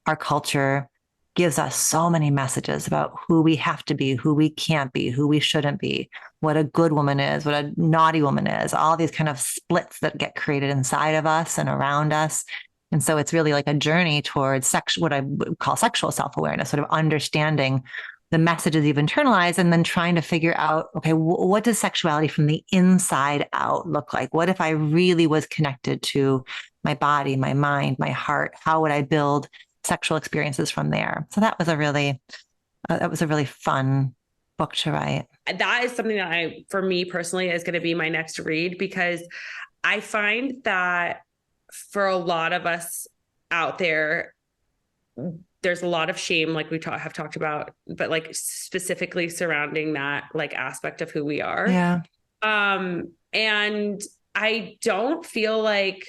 [SPEAKER 1] our culture gives us so many messages about who we have to be, who we can't be, who we shouldn't be, what a good woman is, what a naughty woman is, all these kind of splits that get created inside of us and around us. And so it's really like a journey towards what I would call sexual self-awareness, sort of understanding the messages you've internalized and then trying to figure out, okay, what does sexuality from the inside out look like? What if I really was connected to my body, my mind, my heart? How would I build sexual experiences from there? So that was a really fun book to write.
[SPEAKER 3] That is something that for me personally, is going to be my next read, because I find that for a lot of us out there, there's a lot of shame, like we have talked about, but like specifically surrounding that like aspect of who we are.
[SPEAKER 1] Yeah.
[SPEAKER 3] And I don't feel like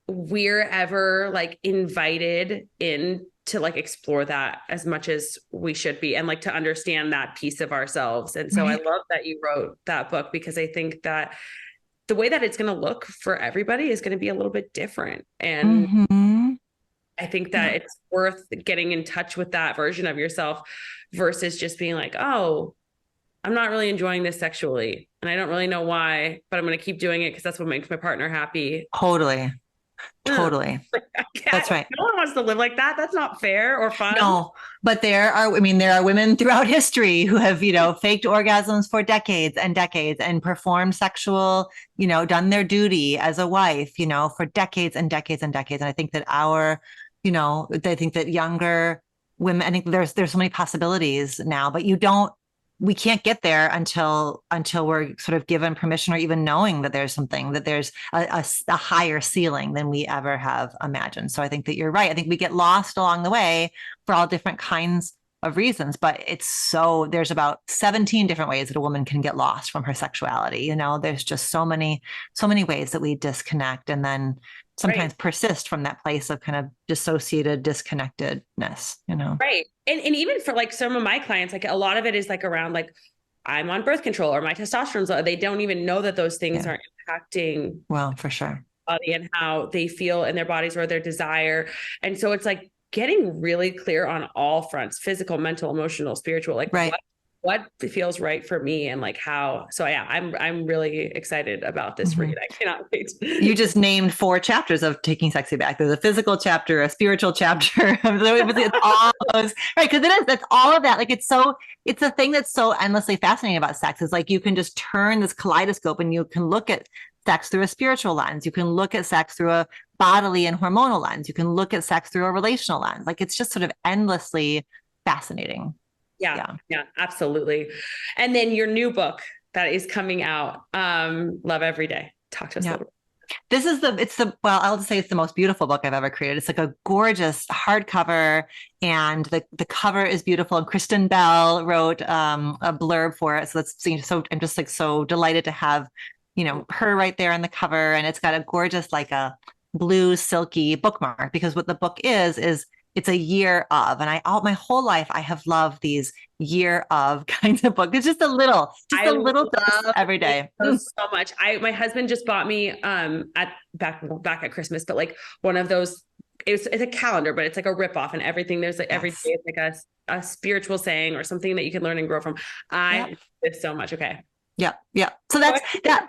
[SPEAKER 3] we're ever like invited in to like explore that as much as we should be, and like to understand that piece of ourselves. And so I love that you wrote that book, because I think that the way that it's going to look for everybody is going to be a little bit different. And I think that it's worth getting in touch with that version of yourself versus just being like, oh, I'm not really enjoying this sexually and I don't really know why, but I'm going to keep doing it because that's what makes my partner happy.
[SPEAKER 1] Totally. That's right.
[SPEAKER 3] No one wants to live like that. That's not fair or fun.
[SPEAKER 1] No, but there are women throughout history who have, faked orgasms for decades and decades and performed sexual, done their duty as a wife, for decades and decades and decades. And I think that I think that younger women, I think there's so many possibilities now, but we can't get there until we're sort of given permission, or even knowing that there's something, that there's a higher ceiling than we ever have imagined. So I think that you're right. I think we get lost along the way for all different kinds of reasons, but there's about 17 different ways that a woman can get lost from her sexuality. There's just so many ways that we disconnect and then sometimes persist from that place of kind of dissociated disconnectedness,
[SPEAKER 3] Right. And even for like some of my clients, like a lot of it is like around like, I'm on birth control or my testosterone's low. They don't even know that those things are impacting.
[SPEAKER 1] Well, for sure.
[SPEAKER 3] Body and how they feel in their bodies or their desire. And so it's like getting really clear on all fronts: physical, mental, emotional, spiritual, like what feels right for me, and like how. So yeah, I'm really excited about this read. I cannot wait.
[SPEAKER 1] You just named 4 chapters of Taking Sexy Back. There's a physical chapter, a spiritual chapter. It's all those, right? Because that's all of that. Like it's the thing that's so endlessly fascinating about sex is like you can just turn this kaleidoscope and you can look at sex through a spiritual lens. You can look at sex through a bodily and hormonal lens. You can look at sex through a relational lens. Like it's just sort of endlessly fascinating.
[SPEAKER 3] Yeah, absolutely. And then your new book that is coming out, Love Every Day. Talk to us a little bit.
[SPEAKER 1] I'll just say it's the most beautiful book I've ever created. It's like a gorgeous hardcover, and the cover is beautiful. And Kristen Bell wrote a blurb for it. So I'm just like so delighted to have, her right there on the cover. And it's got a gorgeous, like a blue silky bookmark, because what the book is it's a year of, and my whole life, I have loved these year of kinds of books. It's just a little dose every day.
[SPEAKER 3] So much. My husband just bought me, back at Christmas, but like one of those, it's a calendar, but it's like a ripoff, and everything. There's like every day, it's like a spiritual saying or something that you can learn and grow from. I love this so much. Okay.
[SPEAKER 1] Yeah. Yeah. So that's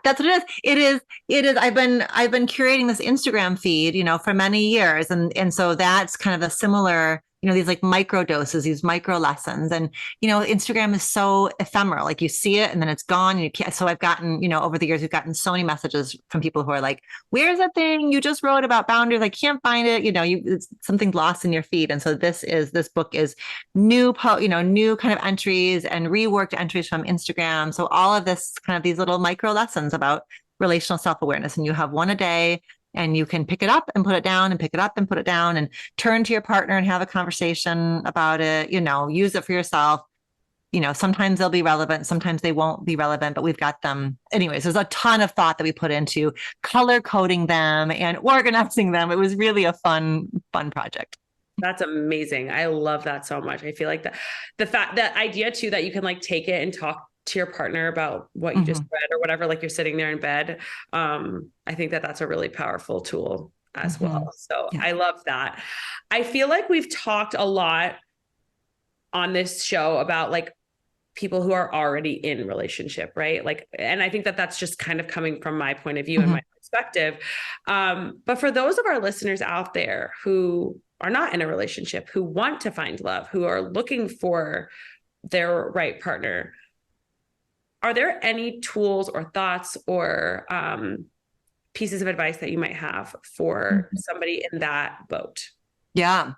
[SPEAKER 1] what it is. It is. I've been curating this Instagram feed, for many years. And so that's kind of a similar, these like micro doses, these micro lessons. And, Instagram is so ephemeral. Like you see it and then it's gone. And you can't. So I've gotten, over the years, we've gotten so many messages from people who are like, where's that thing you just wrote about boundaries? I can't find it. It's something lost in your feed. And so this book is new kind of entries and reworked entries from Instagram. So all of this kind of these little micro lessons about relational self-awareness, and you have one a day, and you can pick it up and put it down and pick it up and put it down and turn to your partner and have a conversation about it, use it for yourself. Sometimes they'll be relevant, sometimes they won't be relevant, but we've got them. Anyways, there's a ton of thought that we put into color coding them and organizing them. It was really a fun project.
[SPEAKER 3] That's amazing. I love that so much. I feel like that idea too, that you can like take it and talk to your partner about what you just read or whatever, like you're sitting there in bed. I think that's a really powerful tool as well. So I love that. I feel like we've talked a lot on this show about like people who are already in relationship, right? Like, and I think that's just kind of coming from my point of view and my perspective. But for those of our listeners out there who are not in a relationship, who want to find love, who are looking for their right partner, are there any tools or thoughts or pieces of advice that you might have for somebody in that boat?
[SPEAKER 1] Yeah,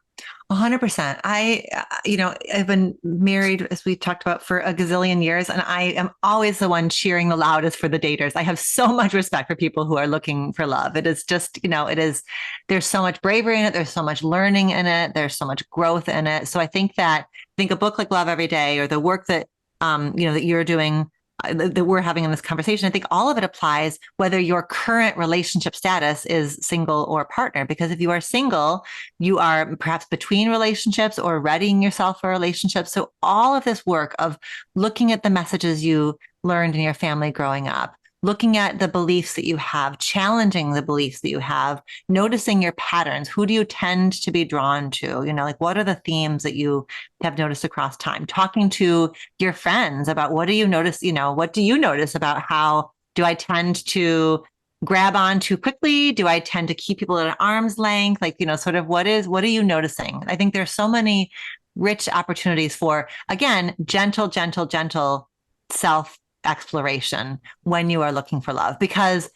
[SPEAKER 1] 100%. I've been married, as we talked about, for a gazillion years, and I am always the one cheering the loudest for the daters. I have so much respect for people who are looking for love. It is just, there's so much bravery in it. There's so much learning in it. There's so much growth in it. So I think a book like Love Every Day, or the work that, that you're doing, that we're having in this conversation, I think all of it applies whether your current relationship status is single or partner. Because if you are single, you are perhaps between relationships or readying yourself for relationships. So all of this work of looking at the messages you learned in your family growing up, looking at the beliefs that you have, challenging the beliefs that you have, noticing your patterns. Who do you tend to be drawn to? Like what are the themes that you have noticed across time? Talking to your friends about what do you notice? What do you notice about how do I tend to grab on too quickly? Do I tend to keep people at an arm's length? Like, sort of what are you noticing? I think there's so many rich opportunities for, again, gentle self exploration when you are looking for love. Because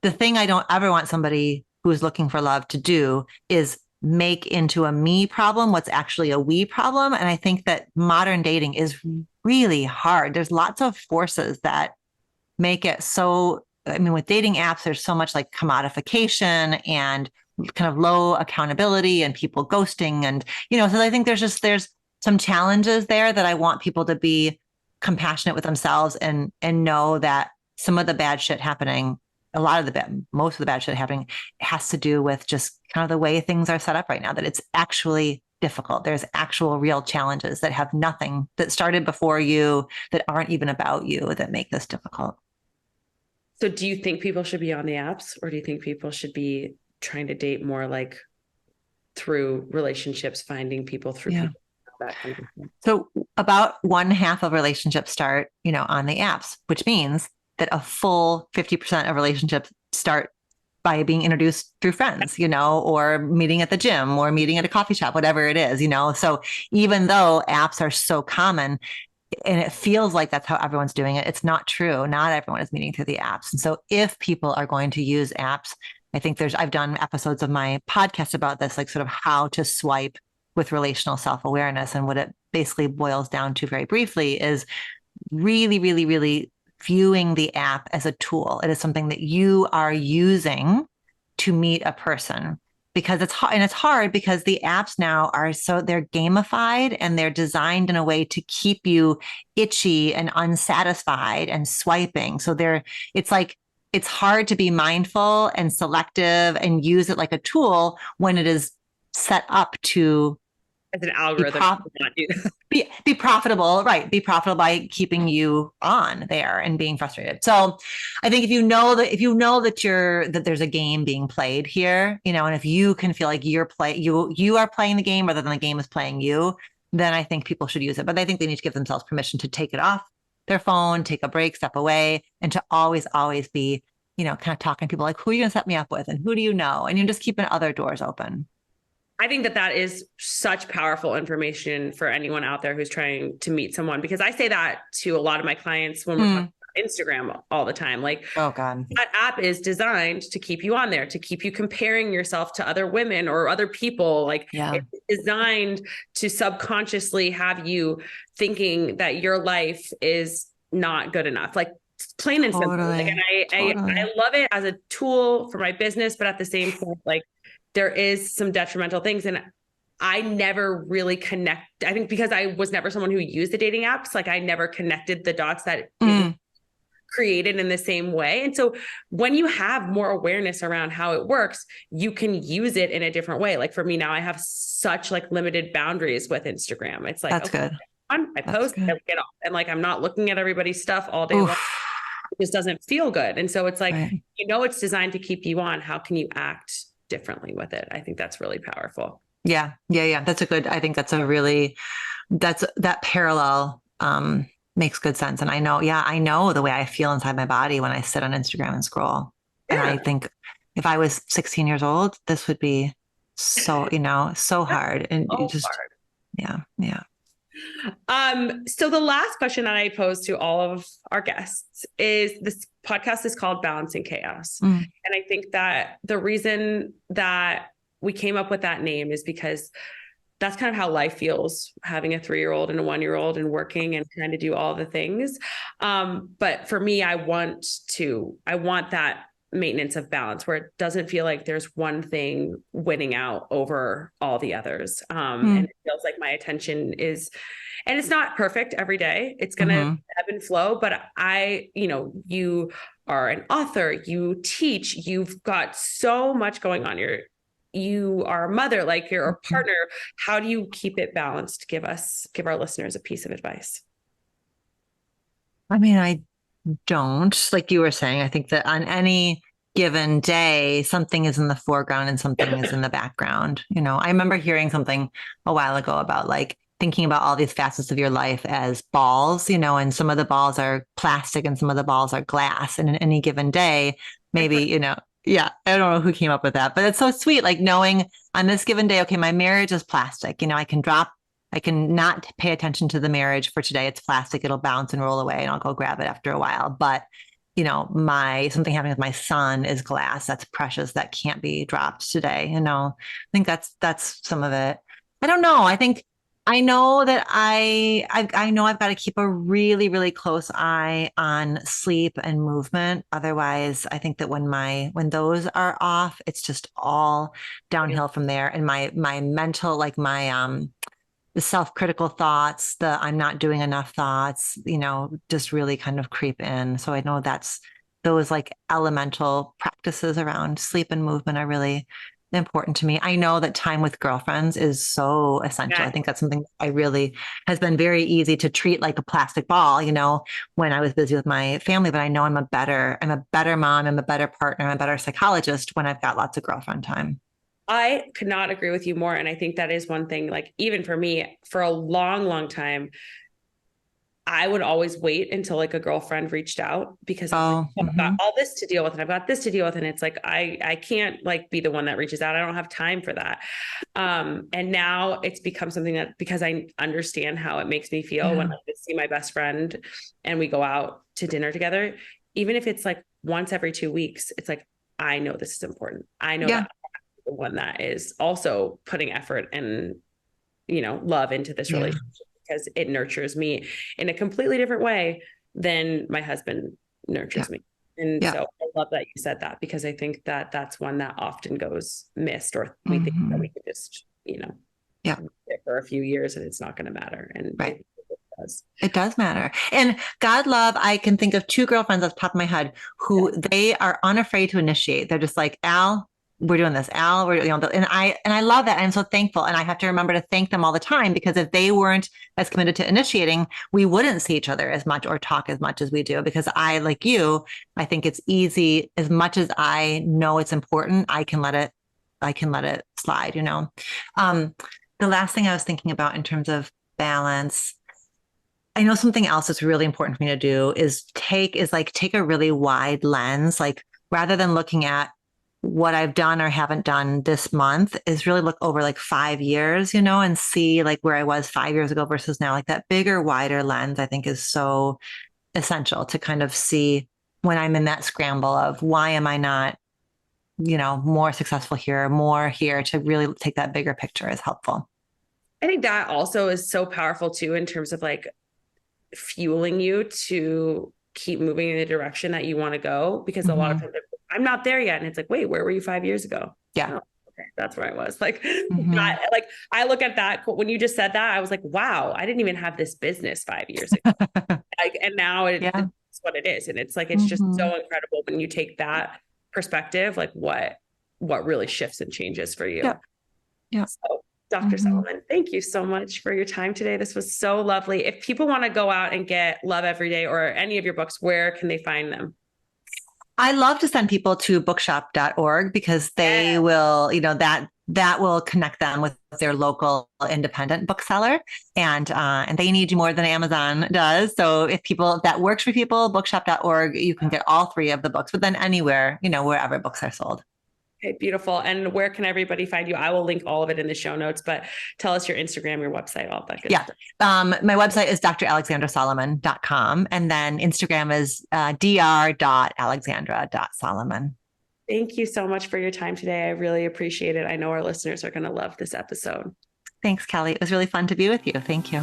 [SPEAKER 1] the thing I don't ever want somebody who's looking for love to do is make into a me problem what's actually a we problem. And I think that modern dating is really hard. There's lots of forces that make it so, with dating apps, there's so much like commodification and kind of low accountability and people ghosting. And, so I think there's some challenges there that I want people to be compassionate with themselves and know that some of the bad shit happening, most of the bad shit happening has to do with just kind of the way things are set up right now, that it's actually difficult. There's actual real challenges that have nothing, that started before you, that aren't even about you, that make this difficult.
[SPEAKER 3] So do you think people should be on the apps, or do you think people should be trying to date more like through relationships, finding people through people?
[SPEAKER 1] So about 1/2 of relationships start, on the apps, which means that a full 50% of relationships start by being introduced through friends, or meeting at the gym or meeting at a coffee shop, whatever it is, So even though apps are so common and it feels like that's how everyone's doing it, it's not true. Not everyone is meeting through the apps. And so if people are going to use apps, I think I've done episodes of my podcast about this, like sort of how to swipe with relational self-awareness. And what it basically boils down to very briefly is really, really, really viewing the app as a tool. It is something that you are using to meet a person, because it's hard. And it's hard because the apps now they're gamified and they're designed in a way to keep you itchy and unsatisfied and swiping. So it's hard to be mindful and selective and use it like a tool when it is set up to
[SPEAKER 3] As an algorithm,
[SPEAKER 1] be profitable, right? Be profitable by keeping you on there and being frustrated. So I think if you know that there's a game being played here, and if you can feel like you are playing the game rather than the game is playing you, then I think people should use it. But I think they need to give themselves permission to take it off their phone, take a break, step away, and to always be, kind of talking to people like, who are you going to set me up with? And who do you know? And you're just keeping other doors open.
[SPEAKER 3] I think that is such powerful information for anyone out there who's trying to meet someone, because I say that to a lot of my clients when we're talking about Instagram all the time. Like,
[SPEAKER 1] oh God,
[SPEAKER 3] that app is designed to keep you on there, to keep you comparing yourself to other women or other people. Like, it's designed to subconsciously have you thinking that your life is not good enough. Like, plain and simple. Like, and I love it as a tool for my business, but at the same point, like, there is some detrimental things. And I never really connect. I think because I was never someone who used the dating apps, like, I never connected the dots that created in the same way. And so when you have more awareness around how it works, you can use it in a different way. Like, for me now, I have such like limited boundaries with Instagram. It's like,
[SPEAKER 1] that's good.
[SPEAKER 3] I post and get off. And like, I'm not looking at everybody's stuff all day long. It just doesn't feel good. And so it's like, it's designed to keep you on. How can you act differently with it? I think that's really powerful.
[SPEAKER 1] Yeah. That's I think that's that parallel makes good sense. And I know the way I feel inside my body when I sit on Instagram and scroll. And I think if I was 16 years old, this would be so, so hard. And hard. Yeah.
[SPEAKER 3] So the last question that I pose to all of our guests is, this podcast is called Balancing Chaos. And I think that the reason that we came up with that name is because that's kind of how life feels, having a 3-year-old and a 1-year-old and working and trying to do all the things. But for me, I want that maintenance of balance where it doesn't feel like there's one thing winning out over all the others. And it feels like my attention is, and it's not perfect every day. It's going to ebb and flow, but you are an author, you teach, you've got so much going on. You are a mother, like, you're a partner. How do you keep it balanced? Give our listeners a piece of advice.
[SPEAKER 1] I mean, I don't, like you were saying, I think that on any given day, something is in the foreground and something is in the background. I remember hearing something a while ago about like thinking about all these facets of your life as balls, and some of the balls are plastic and some of the balls are glass. And in any given day, maybe, I don't know who came up with that, but it's so sweet. Like knowing on this given day, okay, my marriage is plastic. I can not pay attention to the marriage for today. It's plastic. It'll bounce and roll away and I'll go grab it after a while. But, something happening with my son is glass. That's precious. That can't be dropped today. I think that's some of it. I don't know. I know that I know I've got to keep a really, really close eye on sleep and movement. Otherwise, I think that when those are off, it's just all downhill from there. And my mental, like the self-critical thoughts, the I'm not doing enough thoughts, just really kind of creep in. So I know that's those like elemental practices around sleep and movement are really important to me. I know that time with girlfriends is so essential. I think that's something I really has been very easy to treat like a plastic ball, when I was busy with my family, but I know I'm a better mom, I'm a better partner, I'm a better psychologist when I've got lots of girlfriend time.
[SPEAKER 3] I could not agree with you more. And I think that is one thing, like, even for me, for a long, long time, I would always wait until like a girlfriend reached out because I've got all this to deal with and I've got this to deal with. And it's like, I can't like be the one that reaches out. I don't have time for that. And now it's become something that, because I understand how it makes me feel when I see my best friend and we go out to dinner together, even if it's like once every 2 weeks, it's like, I know this is important. I know that the one that is also putting effort and, love into this relationship because it nurtures me in a completely different way than my husband nurtures me. And so I love that you said that, because I think that that's one that often goes missed, or we think that we could just, for a few years and it's not going to matter. And
[SPEAKER 1] it does matter. And God love, I can think of 2 girlfriends off the top of my head who they are unafraid to initiate. They're just like, Al, we're doing this, Al, and I love that. I'm so thankful. And I have to remember to thank them all the time, because if they weren't as committed to initiating, we wouldn't see each other as much or talk as much as we do. Because I, like you, I think it's easy, as much as I know it's important, I can let it slide, the last thing I was thinking about in terms of balance, I know something else that's really important for me to do is take a really wide lens, like rather than looking at what I've done or haven't done this month, is really look over like 5 years, and see like where I was 5 years ago versus now. Like that bigger, wider lens, I think, is so essential to kind of see when I'm in that scramble of why am I not, more successful here, more here, to really take that bigger picture is helpful.
[SPEAKER 3] I think that also is so powerful too, in terms of like fueling you to keep moving in the direction that you want to go, because a lot of times I'm not there yet. And it's like, wait, where were you 5 years ago?
[SPEAKER 1] Yeah.
[SPEAKER 3] Oh, okay. That's where I was like, I look at that when you just said that, I was like, wow, I didn't even have this business 5 years ago. And now it's what it is. And it's like, it's just so incredible when you take that perspective, like what really shifts and changes for you.
[SPEAKER 1] Yeah.
[SPEAKER 3] So, Dr. Solomon, thank you so much for your time today. This was so lovely. If people want to go out and get Love Every Day or any of your books, where can they find them?
[SPEAKER 1] I love to send people to bookshop.org, because they will, that will connect them with their local independent bookseller, and they need you more than Amazon does. So if that works for people, bookshop.org, you can get all 3 of the books, but then anywhere, wherever books are sold.
[SPEAKER 3] Okay, beautiful. And where can everybody find you? I will link all of it in the show notes, but tell us your Instagram, your website, all that good stuff.
[SPEAKER 1] My website is dralexandrasolomon.com. And then Instagram is dr.alexandra.solomon.
[SPEAKER 3] Thank you so much for your time today. I really appreciate it. I know our listeners are going to love this episode.
[SPEAKER 1] Thanks, Kelley. It was really fun to be with you. Thank you.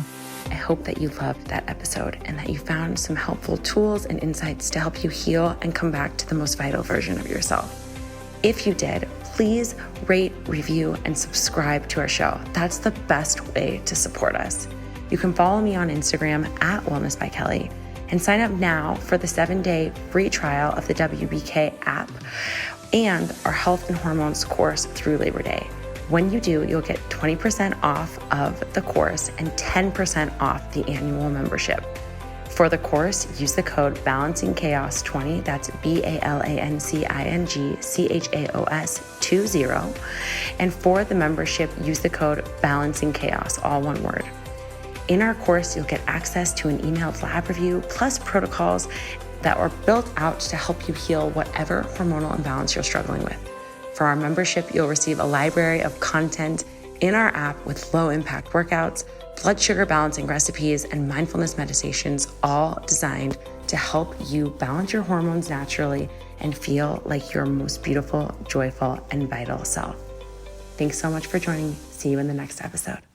[SPEAKER 2] I hope that you loved that episode and that you found some helpful tools and insights to help you heal and come back to the most vital version of yourself. If you did, please rate, review, and subscribe to our show. That's the best way to support us. You can follow me on Instagram at Wellness by Kelley, and sign up now for the 7-day free trial of the WBK app and our health and hormones course through Labor Day. When you do, you'll get 20% off of the course and 10% off the annual membership. For the course, use the code BalancingChaos20, that's BALANCINGCHAOS20. And for the membership, use the code BalancingChaos, all one word. In our course, you'll get access to an emailed lab review, plus protocols that are built out to help you heal whatever hormonal imbalance you're struggling with. For our membership, you'll receive a library of content in our app with low-impact workouts, blood sugar balancing recipes, and mindfulness meditations, all designed to help you balance your hormones naturally and feel like your most beautiful, joyful, and vital self. Thanks so much for joining me. See you in the next episode.